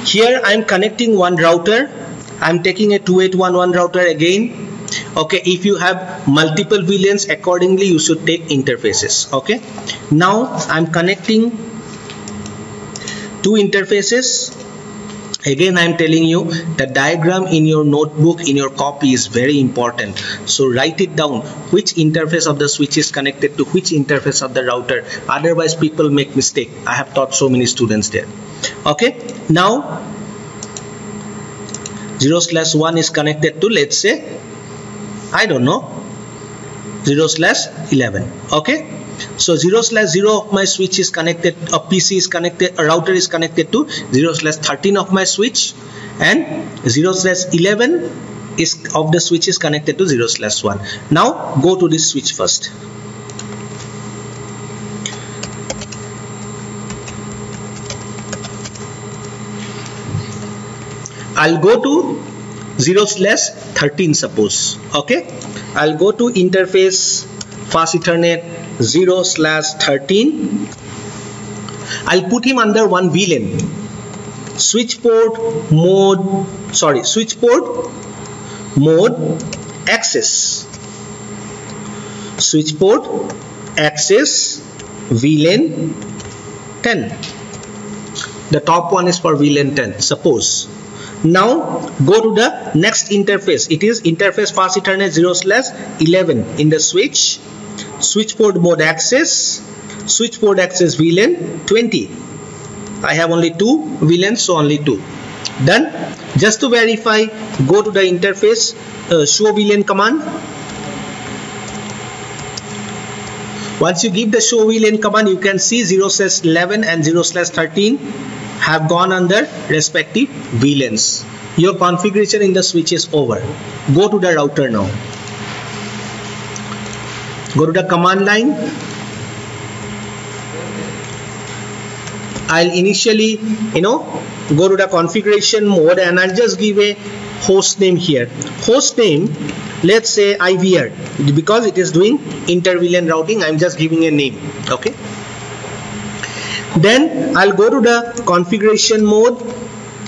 here I am connecting one router. I am taking a 2811 router again. Okay, if you have multiple VLANs, accordingly you should take interfaces. Okay, now I am connecting two interfaces. Again, I am telling you the diagram in your notebook, in your copy, is very important. So write it down, which interface of the switch is connected to which interface of the router. Otherwise, people make mistake. I have taught so many students there. Okay, now 0/1 is connected to, let's say, I don't know, 0/11. Okay, so 0/0 of my switch is connected, a PC is connected, a router is connected to 0/13 of my switch, and 0/11 is of the switch is connected to 0/1. Now go to this switch first. I'll go to 0/13 suppose. Okay, I'll go to interface fast Ethernet 0/13. I'll put him under one VLAN. Switch port mode access. Switch port access VLAN 10. The top one is for VLAN 10, suppose. Now go to the next interface. It is interface fast Ethernet 0/11 in the switch. Switch port mode access. Switch port access VLAN 20. I have only two VLANs, so only two. Done. Just to verify, go to the interface show VLAN command. Once you give the show VLAN command, you can see 0/11 and 0/13 have gone under respective VLANs. Your configuration in the switch is over. Go to the router now. Go to the command line. I'll initially, go to the configuration mode, and I'll just give a host name here. Host name, let's say IVR, because it is doing inter-VLAN routing. I'm just giving a name. Okay. Then I'll go to the configuration mode.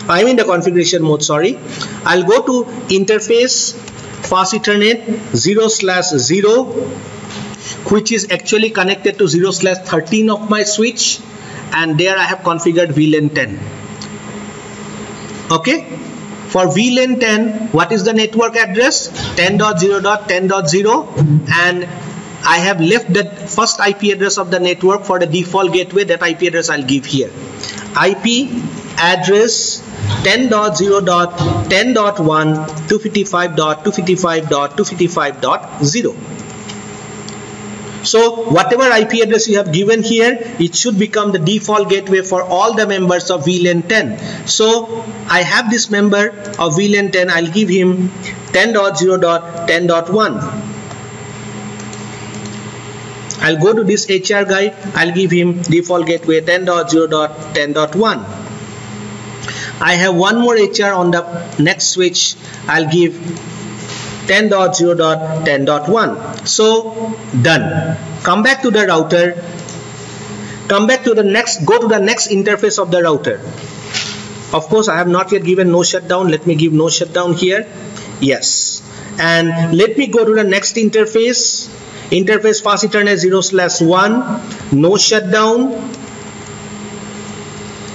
I'm in the configuration mode, sorry. I'll go to interface fast Ethernet 0/0, which is actually connected to 0/13 of my switch, and there I have configured VLAN 10. Okay, for VLAN 10, what is the network address? 10.0.10.0, and I have left the first IP address of the network for the default gateway. That IP address I'll give here. IP address 10.0.10.1 255.255.255.0. So whatever IP address you have given here, it should become the default gateway for all the members of VLAN 10. So I have this member of VLAN 10. I'll give him 10.0.10.1. I'll go to this HR guy. I'll give him default gateway 10.0.10.1. I have one more HR on the next switch. I'll give 10.0.10.1. So done. Come back to the router. Come back to the next. Go to the next interface of the router. Of course, I have not yet given no shutdown. Let me give no shutdown here. Yes. And let me go to the next interface. Interface fast Ethernet 0/1. No shutdown.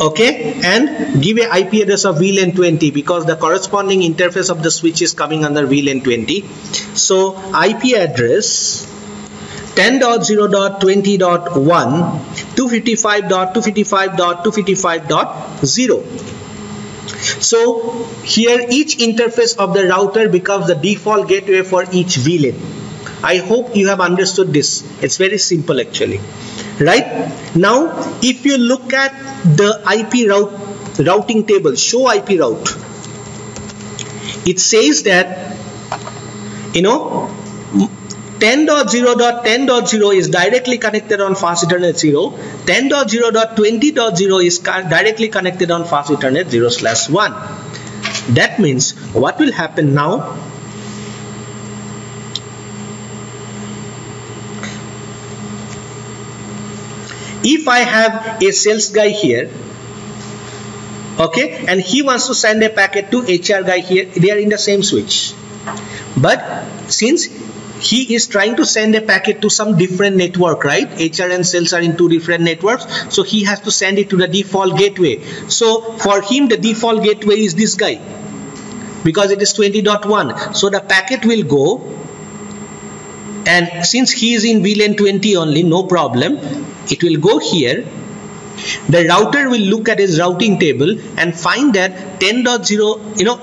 Okay, and give a IP address of VLAN 20, because the corresponding interface of the switch is coming under VLAN 20. So IP address 10.0.20.1 255.255.255.0. So here each interface of the router becomes the default gateway for each VLAN. I hope you have understood this. It's very simple actually. Right? Now, if you look at the IP routing table, show IP route, it says that 10.0.10.0 is directly connected on fast Ethernet 0. 10.0.20.0 is directly connected on fast Ethernet 0/1. That means what will happen now? If I have a sales guy here, Okay, and he wants to send a packet to HR guy here. They are in the same switch, but since he is trying to send a packet to some different network, right? HR and sales are in two different networks, so he has to send it to the default gateway. So for him, the default gateway is this guy, because it is 20.1. So the packet will go, and since he is in VLAN 20 only, no problem, it will go here. The router will look at his routing table and find that 10.0, you know,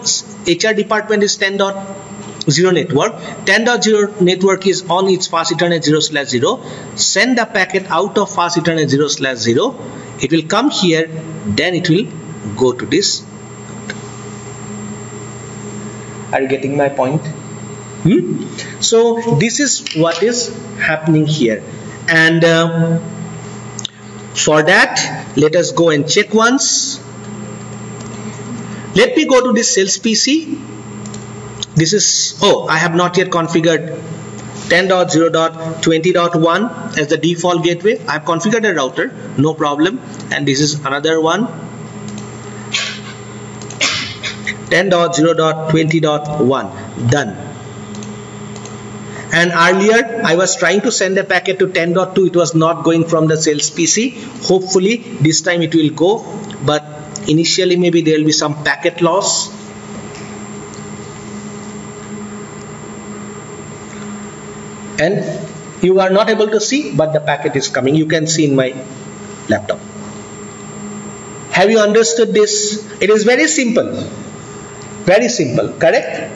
HR department is 10.0 network. 10.0 network is on its fast Ethernet 0/0. Send the packet out of fast Ethernet 0/0. It will come here, then it will go to this. Are you getting my point? So this is what is happening here, and for that, let us go and check once. Let me go to this sales PC. This is, I have not yet configured 10.0.20.1 as the default gateway. I have configured a router, no problem. And this is another one, 10.0.20.1, done. And earlier I was trying to send a packet to 10.2. It was not going from the sales PC. Hopefully this time it will go, but initially maybe there will be some packet loss. And you are not able to see, but the packet is coming. You can see in my laptop. Have you understood this? It is very simple. Very simple, correct?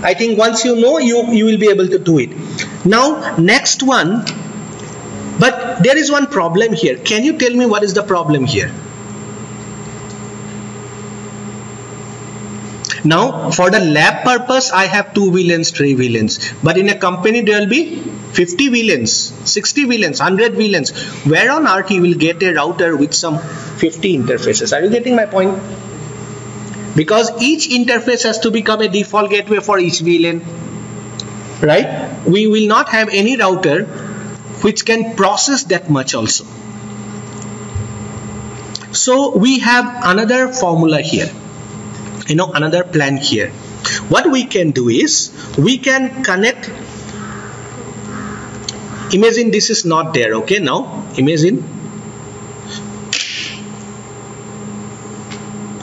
I think once you know, you will be able to do it. Now next one, but there is one problem here. Can you tell me what is the problem here? Now for the lab purpose, I have 2 VLANs, 3 VLANs, but in a company there will be 50 VLANs, 60 VLANs, 100 VLANs. Where on earth you will get a router with some 50 interfaces? Are you getting my point? Because each interface has to become a default gateway for each VLAN, right? We will not have any router which can process that much also. So we have another formula here, you know, another plan here. What we can do is we can connect. Imagine this is not there, okay? Now imagine,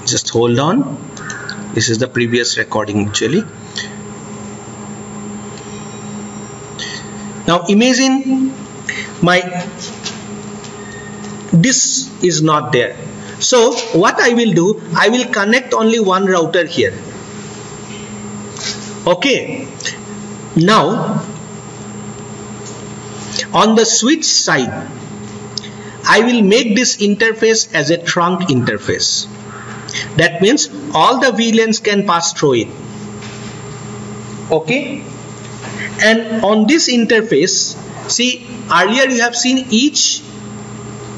just hold on. This is the previous recording actually. Now imagine this is not there. So what I will do, I will connect only one router here. Okay. Now on the switch side, I will make this interface as a trunk interface. That means all the VLANs can pass through it. Okay. And on this interface, see, earlier you have seen each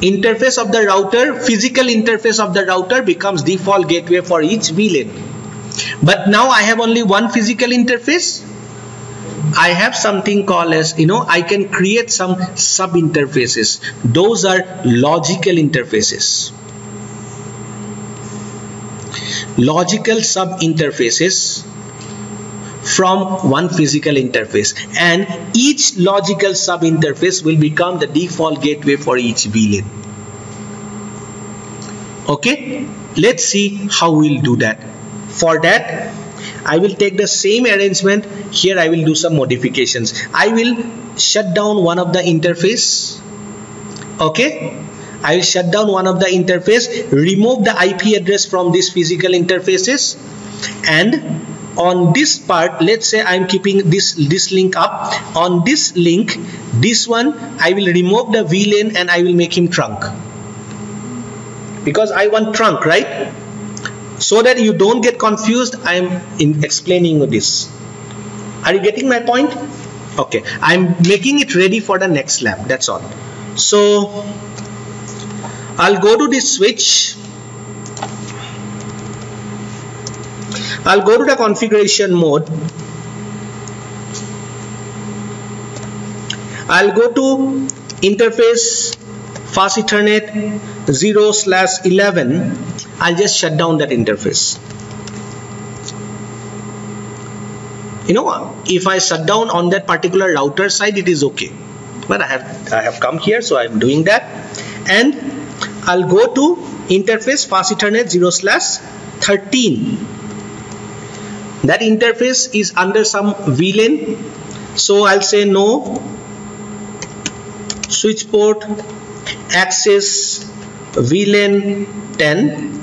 interface of the router, physical interface of the router becomes default gateway for each VLAN. But now I have only one physical interface. I have something called as, you know, I can create some sub interfaces. Those are logical interfaces. Logical sub interfaces from one physical interface, and each logical sub interface will become the default gateway for each VLAN. Okay, let's see how we'll do that. For that, I will take the same arrangement. Here I will do some modifications. I will shut down one of the interface. Okay, I will shut down one of the interface, remove the IP address from these physical interfaces, and on this part, let's say I'm keeping this link up. On this link, this one, I will remove the VLAN and I will make him trunk, because I want trunk, right? So that you don't get confused, I am explaining this. Are you getting my point? Okay, I'm making it ready for the next lab, that's all. So I'll go to this switch. I'll go to the configuration mode. I'll go to interface fast Ethernet 0/11, I'll just shut down that interface. You know, if I shut down on that particular router side, it is okay. But I have come here, so I'm doing that. And I'll go to interface fast Ethernet 0/13. That interface is under some VLAN, so I'll say no switch port access VLAN 10,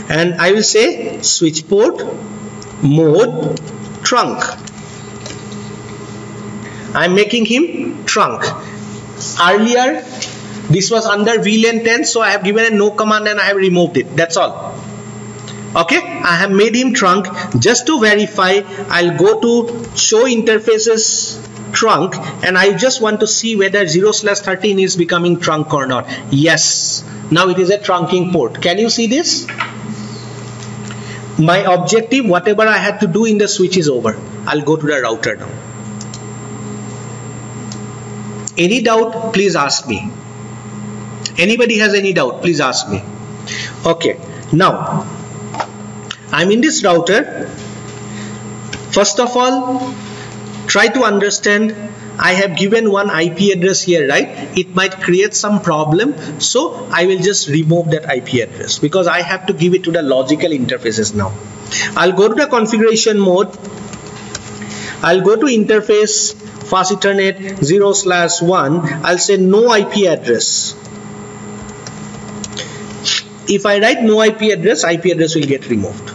and I will say switch port mode trunk. I'm making him trunk. Earlier this was under VLAN 10, so I have given a no command and I have removed it. That's all. Okay, I have made him trunk. Just to verify, I'll go to show interfaces trunk, and I just want to see whether 0/13 is becoming trunk or not. Yes, now it is a trunking port. Can you see this? My objective, whatever I had to do in the switch, is over. I'll go to the router now. Any doubt, please ask me. Anybody has any doubt, please ask me. Okay, now I'm in this router. First of all, try to understand, I have given one IP address here, right? It might create some problem, so I will just remove that IP address because I have to give it to the logical interfaces now. I'll go to the configuration mode. I'll go to interface fast Ethernet 0/1. I'll say no IP address. If I write no IP address will get removed.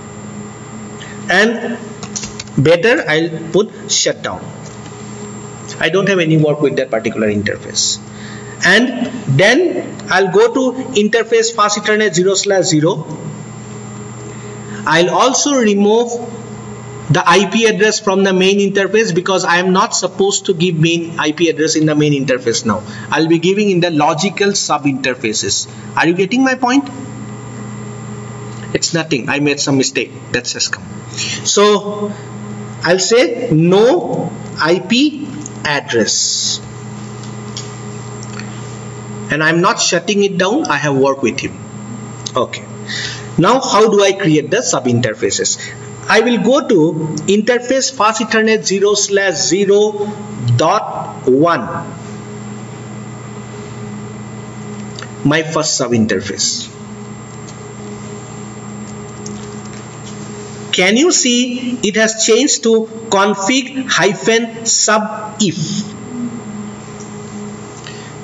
And better, I'll put shutdown. I don't have any work with that particular interface. And then I'll go to interface fast Ethernet 0/0. I'll also remove the IP address from the main interface because I am not supposed to give main IP address in the main interface now. I'll be giving in the logical sub interfaces. Are you getting my point? It's nothing. I made some mistake. That's just come. So I'll say no IP address. And I'm not shutting it down. I have worked with him. Okay. Now how do I create the sub interfaces? I will go to interface fast Ethernet 0/0.1. My first sub interface. Can you see it has changed to config-sub if?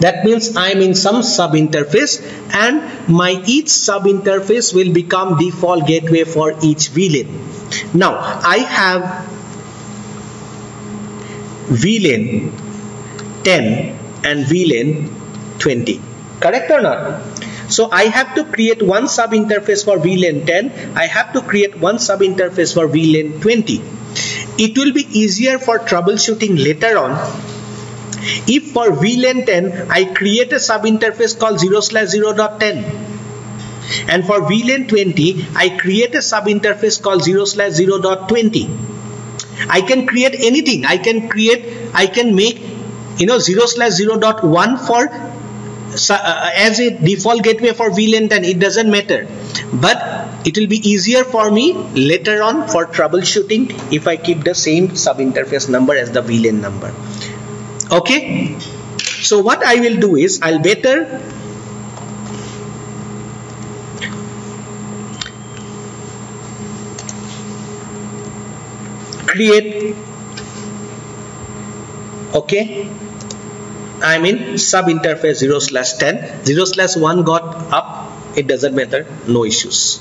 That means I am in some sub interface, and my each sub interface will become default gateway for each VLAN. Now I have VLAN 10 and VLAN 20. Correct or not? So I have to create one sub interface for VLAN 10. I have to create one sub interface for VLAN 20. It will be easier for troubleshooting later on if for VLAN 10 I create a sub interface called 0/0.10, and for VLAN 20 I create a sub interface called 0/0.20. I can create anything. I can make 0/0.1 for as a default gateway for VLAN 10. It doesn't matter, but it will be easier for me later on for troubleshooting if I keep the same sub interface number as the VLAN number. Okay, so what I will do is I'll better create, okay, I'm in sub interface 0/10. 0/1 got up, it doesn't matter, no issues.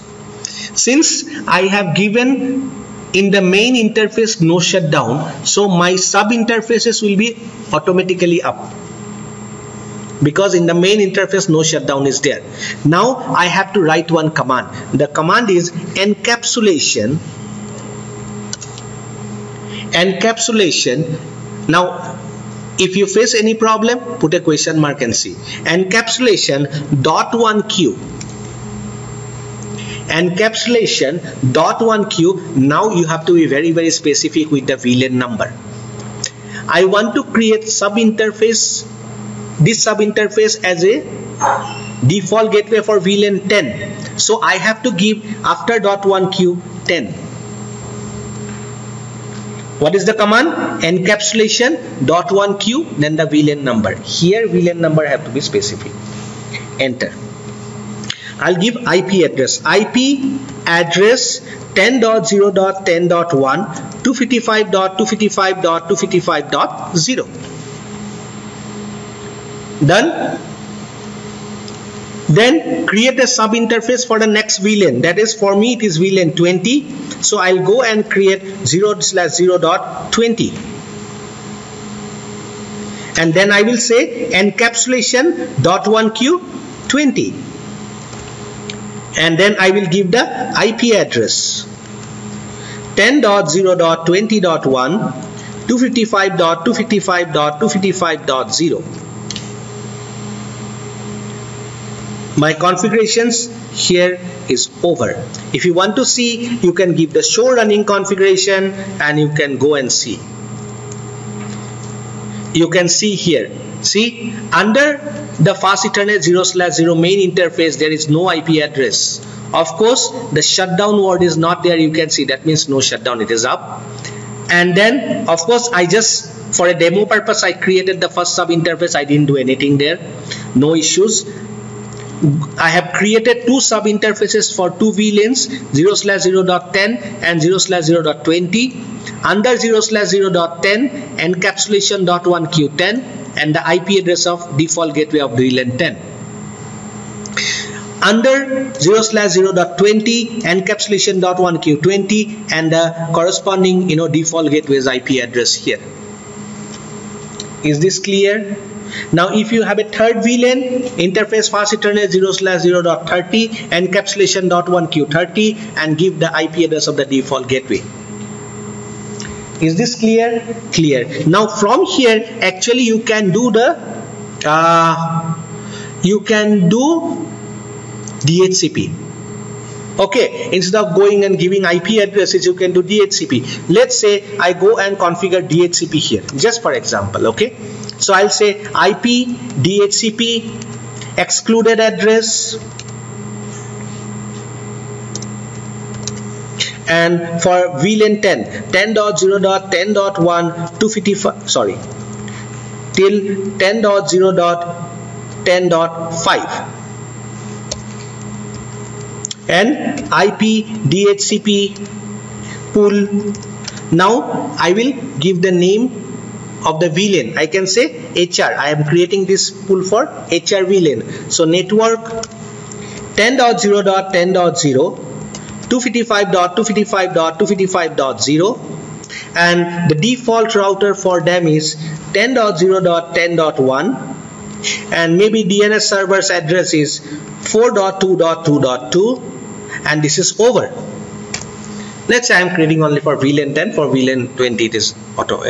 Since I have given in the main interface no shutdown, so my sub interfaces will be automatically up because in the main interface no shutdown is there. Now I have to write one command. The command is encapsulation. Now if you face any problem, put a question mark and see. Encapsulation .1q. Encapsulation .1q. Now you have to be very, very specific with the VLAN number. I want to create sub interface this sub interface as a default gateway for VLAN 10. So I have to give after .1q 10. What is the command? Encapsulation .1q, then the VLAN number. Here VLAN number have to be specific. Enter. I'll give IP address. IP address 10.0.10.1 255.255.255.0. Done. Then create a sub interface for the next VLAN. That is, for me it is VLAN 20. So I'll go and create 0/0.20. And then I will say encapsulation .1q 20. And then I will give the IP address 10.0.20.1 255.255.255.0. My configurations here is over. If you want to see, you can give the show running configuration and you can go and see. You can see here. See, under the fast Ethernet 0/0 main interface, there is no IP address. Of course, the shutdown word is not there. You can see that means no shutdown. It is up. And then, of course, I just, for a demo purpose, I created the first sub interface. I didn't do anything there. No issues. I have created two sub interfaces for two VLANs 0/0.10 and 0/0.20. Under 0/0.10 encapsulation .1q10 and the IP address of default gateway of VLAN 10. Under 0/0.20 encapsulation .1q20 and the corresponding default gateway's IP address here. Is this clear? Now if you have a third VLAN, interface fast Ethernet 0/0.30 encapsulation .1q30 and give the IP address of the default gateway. Is this clear? Clear. Now from here, actually you can do the DHCP. Okay, instead of going and giving IP addresses, you can do DHCP. Let's say I go and configure DHCP here, just for example. Okay, so I'll say IP DHCP excluded address, and for VLAN 10.0.10.1 255, sorry, till 10.0.10.5. and IP DHCP pool. Now I will give the name of the VLAN. I can say HR. I am creating this pool for HR VLAN. So network 10.0.10.0 255.255.255.0 and the default router for them is 10.0.10.1 and maybe DNS server's address is 4.2.2.2 and this is over. Let's say I am creating only for VLAN 10. For VLAN 20 it is auto,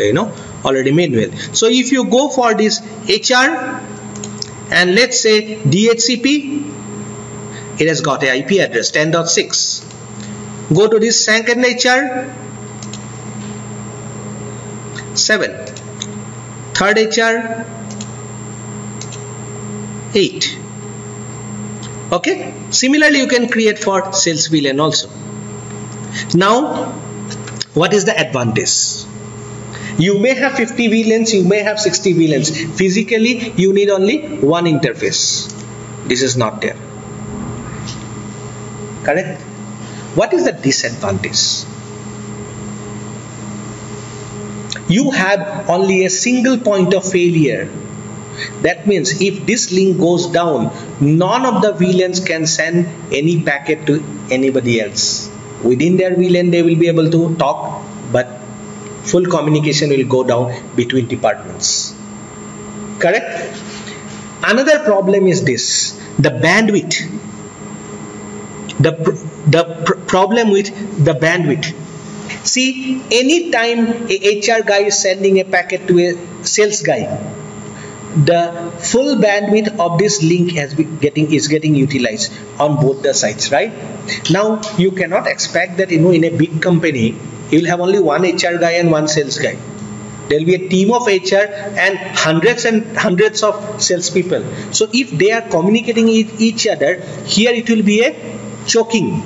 already manual. So if you go for this HR and let's say DHCP, it has got a IP address 10.6. Go to this second HR 7, third HR 8. Okay, similarly you can create for sales VLAN also. Now what is the advantage? You may have 50 VLANs, you may have 60 VLANs. Physically you need only one interface. This is not there. Correct? What is the disadvantage? You have only a single point of failure. That means if this link goes down, none of the VLANs can send any packet to anybody else. Within their VLAN they will be able to talk, but full communication will go down between departments. Correct? Another problem is this, the bandwidth. The problem with the bandwidth. See, anytime a HR guy is sending a packet to a sales guy, the full bandwidth of this link is getting utilized on both the sides, right? Now you cannot expect that in a big company you will have only one HR guy and one sales guy. There will be a team of HR and hundreds of salespeople. So if they are communicating with each other, here it will be a choking,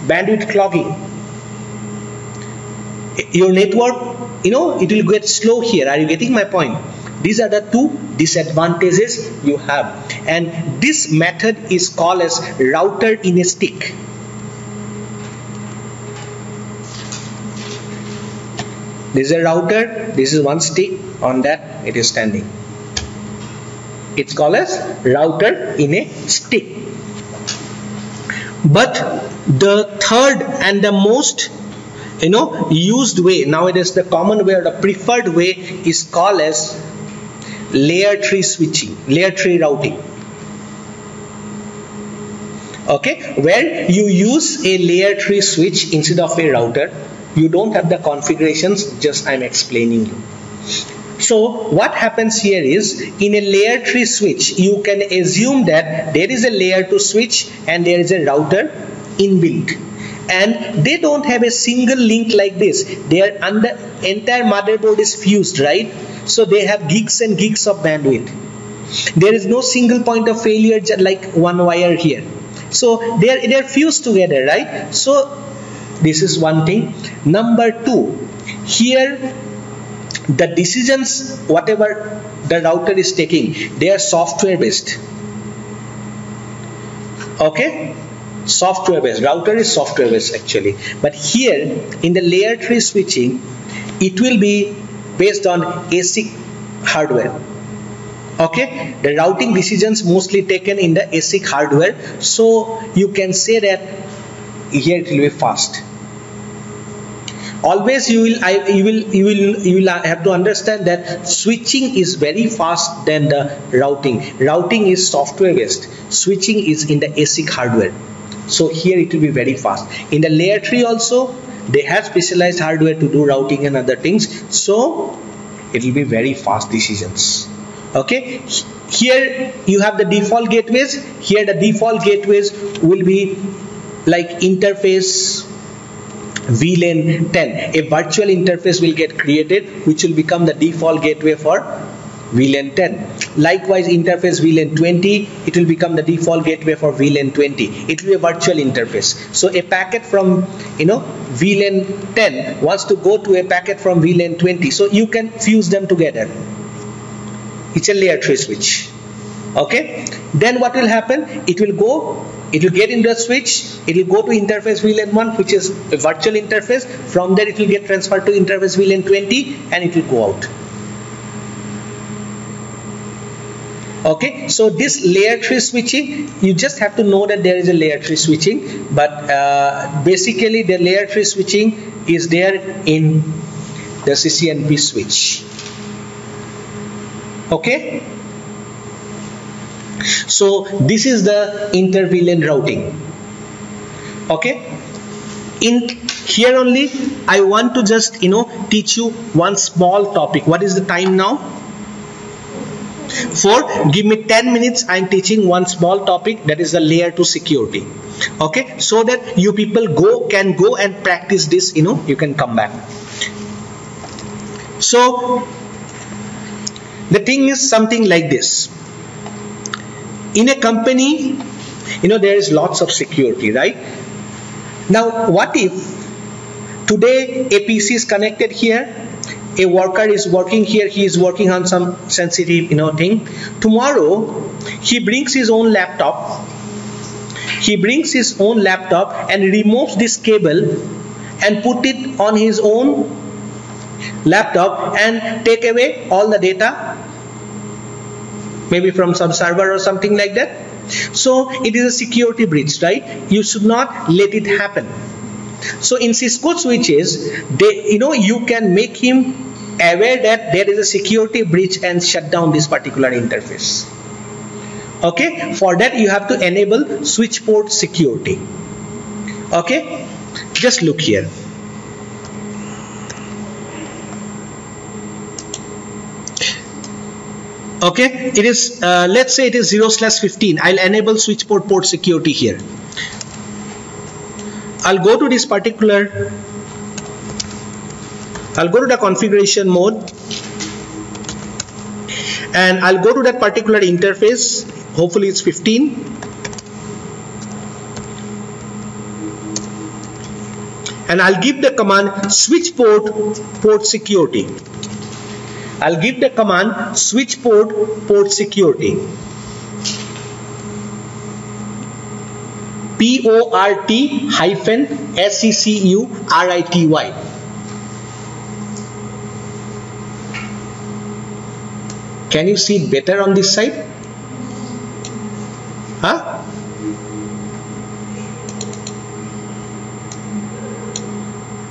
bandwidth clogging. Your network, it will get slow here. Are you getting my point? These are the two disadvantages you have, and this method is called as router in a stick. This is a router, this is one stick, on that it is standing. It's called as router in a stick. But the third and the most used way nowadays, the common way or the preferred way is called as layer 3 switching, layer 3 routing. Okay, where you use a layer 3 switch instead of a router. You don't have the configurations, just I'm explaining you. So what happens here is, in a layer 3 switch, you can assume that there is a layer 2 switch and there is a router inbuilt. And they don't have a single link like this. Their entire motherboard is fused, right? So they have gigs and gigs of bandwidth. There is no single point of failure like one wire here. So they are fused together, right? So this is one thing. Number two, here the decisions, whatever the router is taking, they are software based. Okay, software based. Router is software based actually, but here in the layer 3 switching, it will be based on ASIC hardware. Okay, the routing decisions mostly taken in the ASIC hardware, so you can say that here it will be fast. Always you will have to understand that switching is very fast than the routing. Routing is software based, switching is in the ASIC hardware. So here it will be very fast. In the layer 3 also, they have specialized hardware to do routing and other things, so it will be very fast decisions. Okay, here you have the default gateways. Here the default gateways will be like interface VLAN 10. A virtual interface will get created which will become the default gateway for VLAN 10. Likewise, interface VLAN 20, it will become the default gateway for VLAN 20. It will be a virtual interface. So a packet from VLAN 10 wants to go to a packet from VLAN 20. So you can fuse them together. It's a layer 3 switch. Okay. Then what will happen? It will get into the switch. It will go to interface VLAN 1, which is a virtual interface. From there, it will get transferred to interface VLAN 20, and it will go out. Okay, so this layer 3 switching, you just have to know that there is a layer 3 switching, but basically the layer 3 switching is there in the CCNP switch. Okay, so this is the inter-VLAN routing. Okay, in here only I want to just teach you one small topic. What is the time now? Give me 10 minutes. I am teaching one small topic, that is the layer 2 security. Okay, so that you people can go and practice this. You can come back. So the thing is something like this. In a company, there is lots of security, right? Now what if today a PC is connected here, a worker is working here, he is working on some sensitive thing. Tomorrow he brings his own laptop, and removes this cable and put it on his own laptop and take away all the data, maybe from some server or something like that. So it is a security breach, right? You should not let it happen. So in Cisco switches, you can make him aware that there is a security breach and shut down this particular interface. Okay, for that you have to enable switch port security. Okay, just look here. Okay, it is let's say it is 0/15. I'll enable switch port security here. I'll go to this particular I'll go to the configuration mode and I'll go to that particular interface. Hopefully it's 15. And I'll give the command switch port security. I'll give the command switch port security. PORT-SECURITY. Can you see it better on this side? Huh?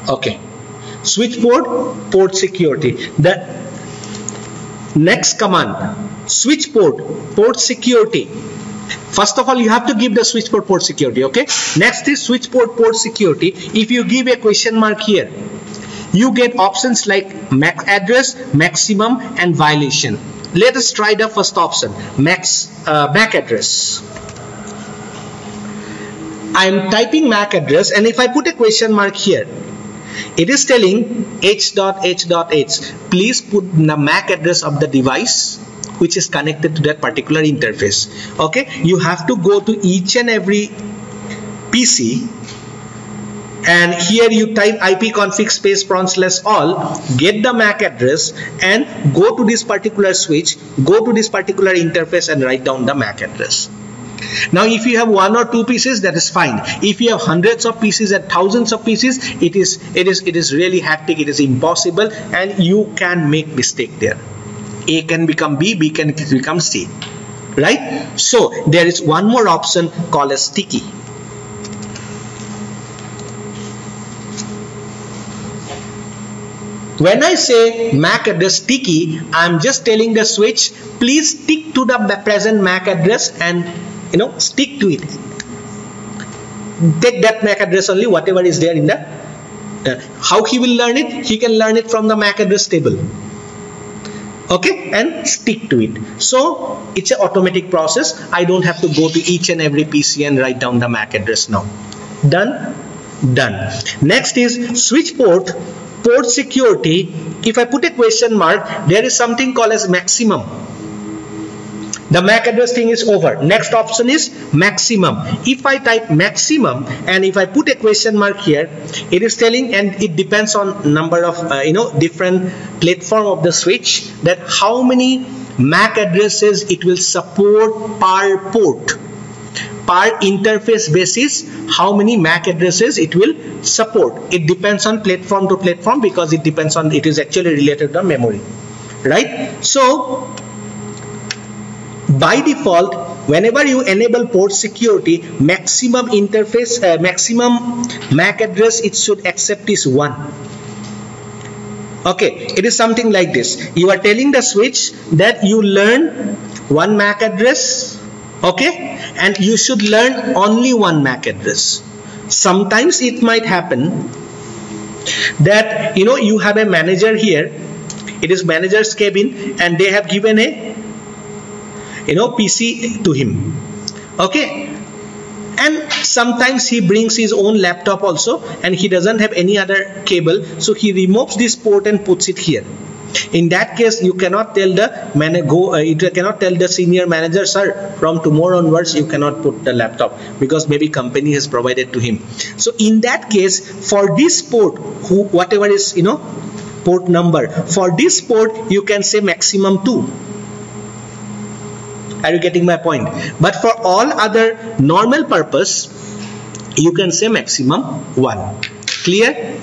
Okay. Switch port security. The next command, switch port security. First of all, you have to give the switch port security. Okay. Next is switch port security. If you give a question mark here, you get options like MAC address, maximum, and violation. Let us try the first option, MAC address. I am typing MAC address, and if I put a question mark here, it is telling h.h.h. Please put the MAC address of the device which is connected to that particular interface. Okay, you have to go to each and every PC, and here you type ipconfig space /all, get the MAC address, and go to this particular switch, go to this particular interface, and write down the MAC address. Now, if you have 1 or 2 pieces, that is fine. If you have hundreds of pieces and thousands of pieces, it is really hectic. It is impossible, and you can make mistake there. A can become B, B can become C, right? So there is one more option called as sticky. When I say MAC address sticky, I am just telling the switch, please stick to the present MAC address and stick to it. Take that MAC address only, whatever is there in the how he will learn it? He can learn it from the MAC address table. Okay, and stick to it. So it's an automatic process. I don't have to go to each and every PC and write down the MAC address now. Done. Next is switch port security. If I put a question mark, there is something called as maximum. The MAC address thing is over. Next option is maximum. If I type maximum and if I put a question mark here, it is telling, and it depends on number of different platform of the switch, that how many MAC addresses it will support per port, per interface basis. How many MAC addresses it will support? It depends on platform to platform, because it depends on, it is actually related to memory, right? So by default, whenever you enable port security, maximum interface, maximum MAC address it should accept is 1. Okay, it is something like this. You are telling the switch that you learn 1 MAC address, okay, and you should learn only 1 MAC address. Sometimes it might happen that you have a manager here. It is manager's cabin, and they have given a PC to him, okay, and sometimes he brings his own laptop also, and he doesn't have any other cable, so he removes this port and puts it here. In that case, you cannot tell the you cannot tell the senior manager, sir, from tomorrow onwards you cannot put the laptop, because maybe company has provided to him. So in that case, for this port, whatever is port number, for this port you can say maximum 2. Are you getting my point? But for all other normal purpose, you can say maximum 1. Clear?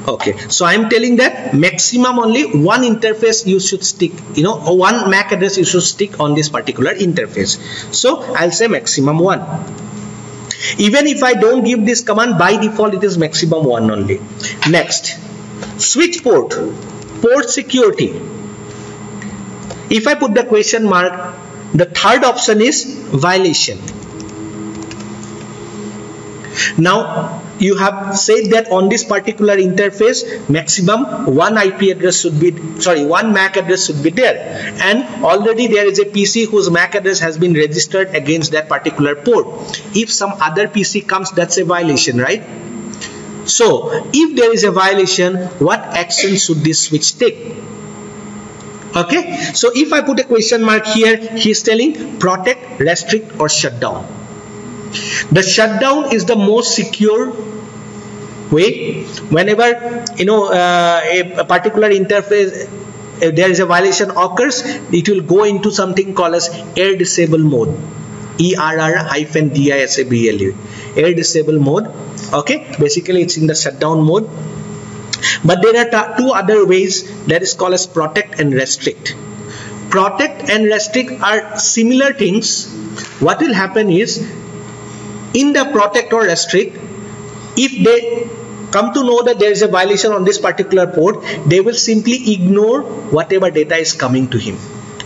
Okay. So I am telling that maximum only 1 interface you should stick, 1 MAC address you should stick on this particular interface. So I'll say maximum 1. Even if I don't give this command, by default it is maximum 1 only. Next, switch port security. If I put the question mark, the third option is violation. Now you have said that on this particular interface, maximum 1 IP address should be, 1 MAC address should be there, and already there is a PC whose MAC address has been registered against that particular port. If some other PC comes, that's a violation, right? So if there is a violation, what action should this switch take? Okay, so if I put a question mark here, he is telling protect, restrict or shut down. The shutdown is the most secure way. Whenever a particular interface, if there is a violation occurs, it will go into something called as air disable mode, ERR-DISABLE, air disable mode. Okay, basically it's in the shutdown mode. But there are two other ways, that is called as protect and restrict. Protect and restrict are similar things. What will happen is, in the protect or restrict, if they come to know that there is a violation on this particular port, they will simply ignore whatever data is coming to him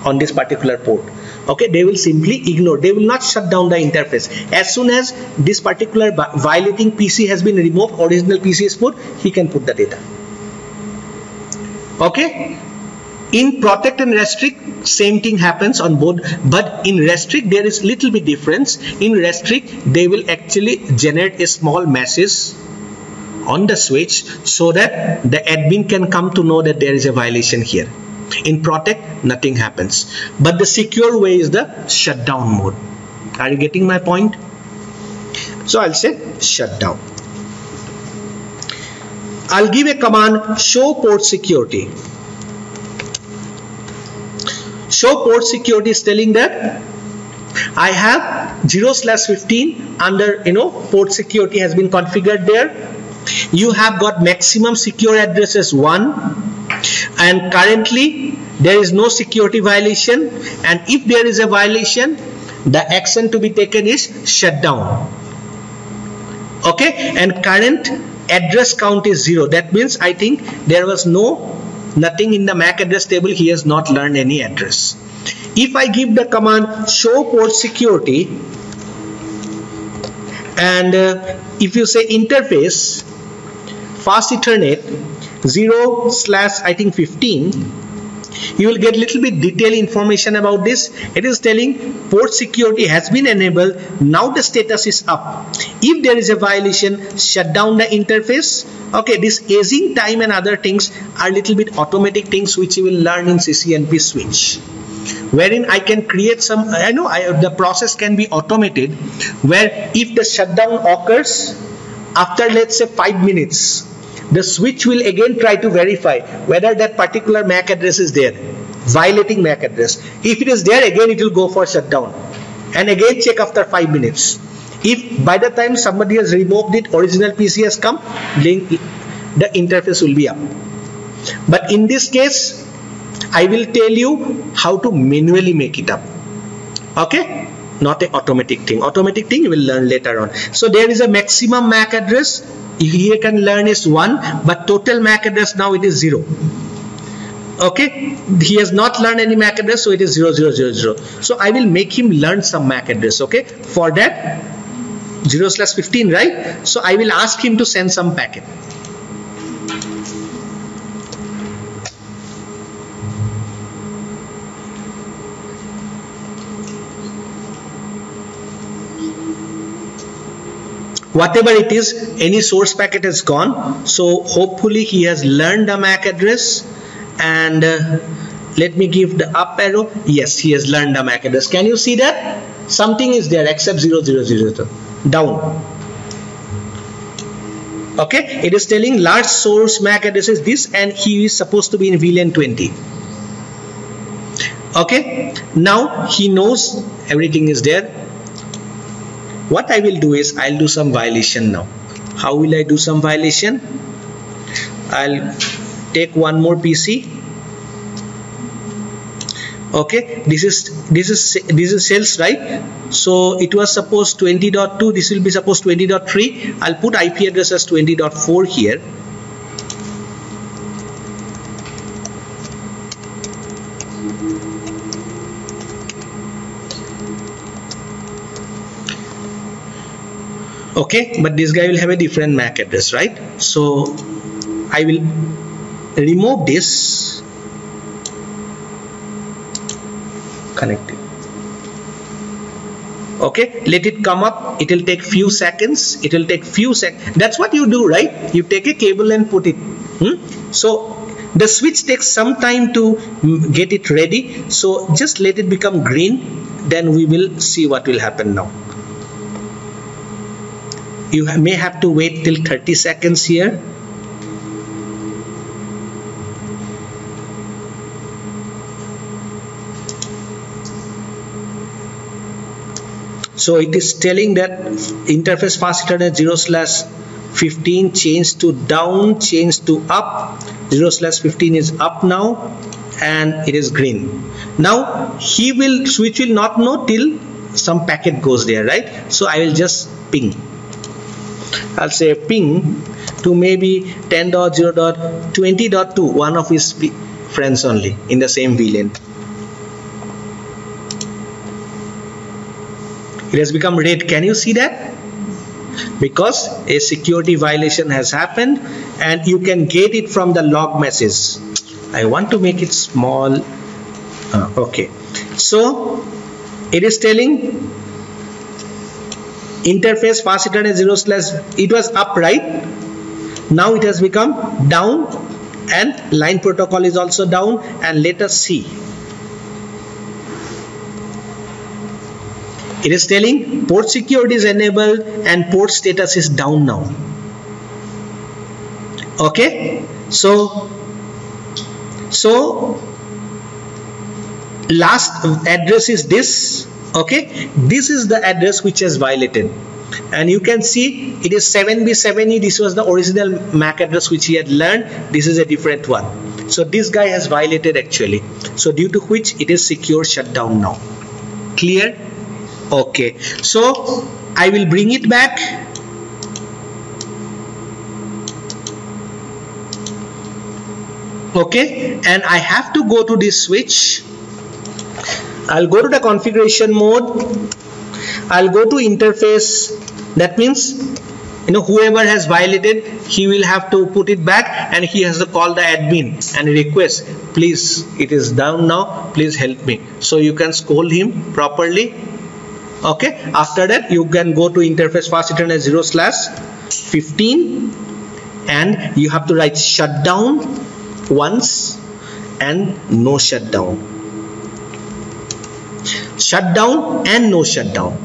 on this particular port. Okay, they will simply ignore, they will not shut down the interface. As soon as this particular violating PC has been removed, original PC is put, he can put the data. Okay, in protect and restrict, same thing happens on both, but in restrict there is little bit difference. In restrict, they will actually generate a small message on the switch so that the admin can come to know that there is a violation here. In protect, nothing happens, but the secure way is the shutdown mode. Are you getting my point? So I'll say shutdown. I'll give a command, show port security. Show port security is telling that I have 0/15 under port security has been configured there. You have got maximum secure address as 1, and currently there is no security violation, and if there is a violation, the action to be taken is shutdown. Okay, and current address count is 0. That means I think there was nothing in the MAC address table. He has not learned any address. If I give the command show port security, and if you say interface fast Ethernet 0/15, you will get little bit detailed information about this. It is telling port security has been enabled. Now the status is up. If there is a violation, shut down the interface. Okay, this aging time and other things are little bit automatic things which you will learn in CCNP switch, wherein I can create some, the process can be automated, where if the shutdown occurs after, let's say, 5 minutes, the switch will again try to verify whether that particular MAC address is there, violating MAC address. If it is there, again it will go for shutdown, and again check after 5 minutes. If by the time somebody has removed it, original PC has come, the interface will be up. But in this case, I will tell you how to manually make it up. Okay, not an automatic thing. Automatic thing you will learn later on. So there is a maximum MAC address. He can learn is 1, but total MAC address now it is 0. Okay, he has not learned any MAC address, so it is 0000. So I will make him learn some MAC address. Okay, for that 0/15, right? So I will ask him to send some packet. Whatever it is, any source packet has gone. So hopefully he has learned the MAC address, and let me give the up arrow. Yes, he has learned the MAC address. Can you see that? Something is there except 0000 down. Okay, it is telling large source MAC address is this, and he is supposed to be in VLAN 20. Okay, now he knows everything is there. What I will do is I'll do some violation now. How will I do some violation? I'll take one more PC. Okay, this is cells, right? So it was supposed 20.2. This will be supposed 20.3. I'll put IP address as 20.4 here. Okay, but this guy will have a different MAC address, right? So I will remove this, connect it. Okay, let it come up. It will take few seconds. That's what you do, right? You take a cable and put it. So the switch takes some time to get it ready. So just let it become green. Then we will see what will happen now. You may have to wait till 30 seconds here. So it is telling that interface fast internet 0/15 changed to down, changed to up. 0/15 is up now, and it is green. Now switch will not know till some packet goes there, right? So I will just ping. I'll say ping to maybe 10.0.20.2, one of his friends only in the same VLAN. It has become red. Can you see that? Because a security violation has happened, and you can get it from the log message. I want to make it small. Okay, so it is telling interface fast internet 0/, it was up, right? Now it has become down, and line protocol is also down. And let us see. It is telling port security is enabled and port status is down now. Okay, so last address is this. Okay, this is the address which is violated, and you can see it is 7B7E. This was the original MAC address which he had learned. This is a different one. So this guy has violated actually. So due to which it is secure shutdown now. Clear? Okay, so I will bring it back. Okay, and I have to go to this switch. I'll go to the configuration mode. I'll go to interface. That means, whoever has violated, he will have to put it back, and he has to call the admin and request, please, it is down now, please help me. So you can scold him properly. Okay, after that you can go to interface fast internet 0/15, and you have to write shutdown once and no shutdown. Shutdown and no shutdown.